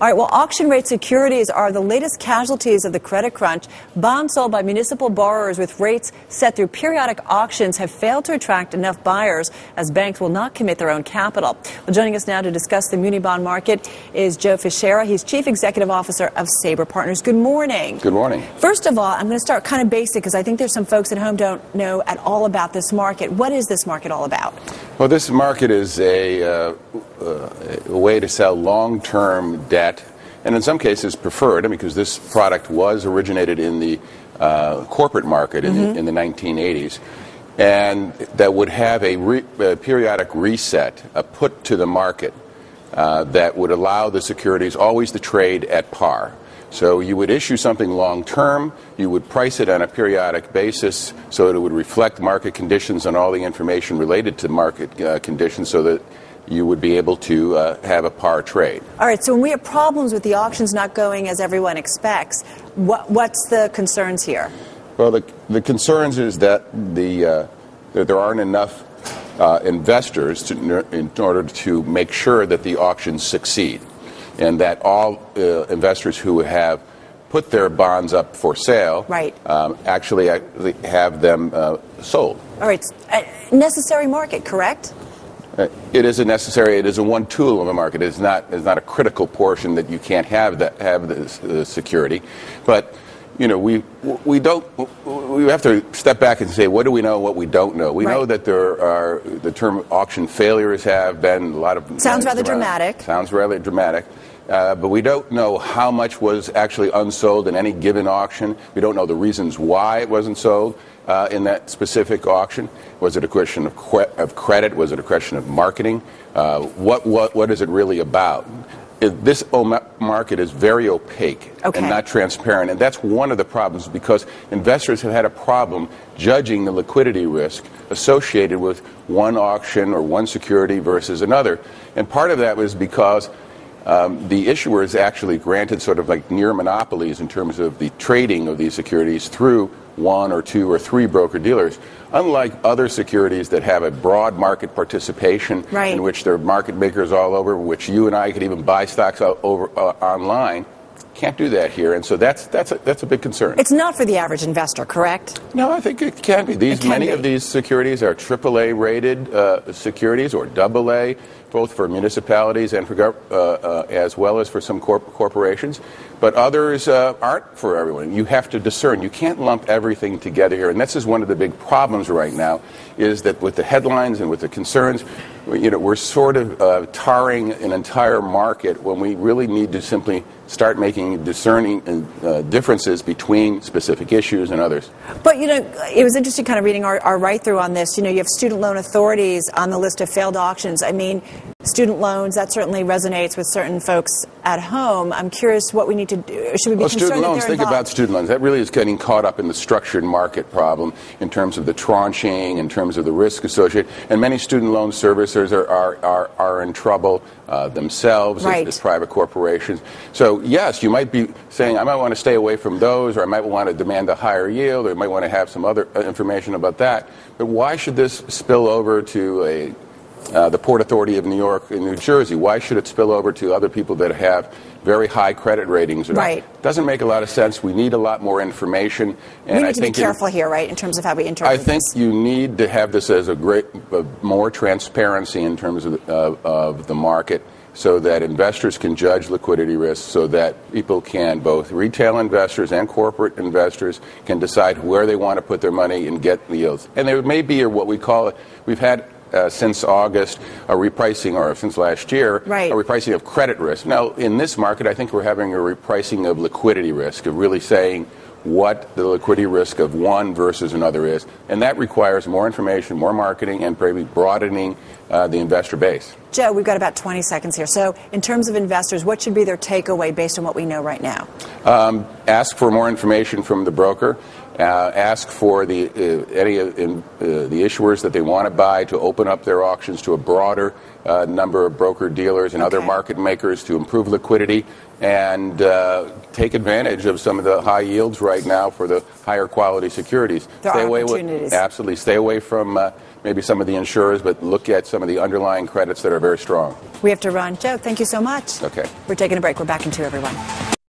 All right, well, auction rate securities are the latest casualties of the credit crunch. Bonds sold by municipal borrowers with rates set through periodic auctions have failed to attract enough buyers as banks will not commit their own capital. Well, joining us now to discuss the muni bond market is Joe Fichera. He's Chief Executive Officer of Saber Partners. Good morning. Good morning. First of all, I'm going to start kind of basic because I think there's some folks at home don't know at all about this market. What is this market all about? Well, this market is a way to sell long-term debt, and in some cases preferred, because this product was originated in the corporate market in the 1980s, and that would have a periodic reset, a put to the market that would allow the securities always to trade at par. So you would issue something long-term, you would price it on a periodic basis so that it would reflect market conditions and all the information related to market conditions so that you would be able to have a par trade. All right, so when we have problems with the auctions not going as everyone expects, what's the concerns here? Well, the concerns is that that there aren't enough investors in order to make sure that the auctions succeed, and that all investors who have put their bonds up for sale actually have them sold. All right, necessary market, correct? It is a necessary. It is a one tool of a market. It's not a critical portion that you can't have the security, but we have to step back and say, what do we know, what we don't know? We know that the term auction failures have been a lot of... Sounds rather dramatic. Sounds rather dramatic. But we don't know how much was actually unsold in any given auction. We don't know the reasons why it wasn't sold in that specific auction. Was it a question of credit? Was it a question of marketing? What is it really about? This market is very opaque and not transparent, and that's one of the problems, because investors have had a problem judging the liquidity risk associated with one auction or one security versus another. And part of that was because the issuer is actually granted sort of like near monopolies in terms of the trading of these securities through one or two or three broker-dealers. Unlike other securities that have a broad market participation in which there are market makers all over, which you and I could even buy stocks online, can't do that here, and so that's a big concern. It's not for the average investor, correct? No, I think it can be. Many of these securities are AAA rated securities or AA, both for municipalities and for as well as for some corporations. But others aren't for everyone. You have to discern. You can't lump everything together here, and this is one of the big problems right now. Is that with the headlines and with the concerns, we're sort of tarring an entire market when we really need to simply start making discerning differences between specific issues and others. But, it was interesting kind of reading our write-through on this. You have student loan authorities on the list of failed auctions. I mean, student loans, that certainly resonates with certain folks at home. I'm curious what we need to do. Should we be concerned student that loans, they're think involved? about student loans. That really is getting caught up in the structured market problem in terms of the tranching, in terms of the risk associated. And many student loan servicers are in trouble themselves as private corporations. So, yes, you might be saying, I might want to stay away from those, or I might want to demand a higher yield, or I might want to have some other information about that. But why should this spill over to the Port Authority of New York and New Jersey? Why should it spill over to other people that have very high credit ratings? It doesn't make a lot of sense. We need a lot more information. And we need to be careful here, right, in terms of how we interpret this. I think you need to have this as more transparency in terms of the market, so that investors can judge liquidity risks, so that people can, both retail investors and corporate investors, can decide where they want to put their money and get the yields. And there may be what we call we've had since August, a repricing, or since last year, a repricing of credit risk. Now, in this market, I think we're having a repricing of liquidity risk, of really saying what the liquidity risk of one versus another is. And that requires more information, more marketing, and probably broadening the investor base. Joe, we've got about 20 seconds here. So in terms of investors, what should be their takeaway based on what we know right now? Ask for more information from the broker. Ask for any of the issuers that they want to buy to open up their auctions to a broader number of broker dealers and other market makers to improve liquidity, and take advantage of some of the high yields right now for the higher quality securities. There are opportunities. Absolutely. Stay away from maybe some of the insurers, but look at some of the underlying credits that are very strong. We have to run. Joe, thank you so much. Okay. We're taking a break. We're back in 2, everyone.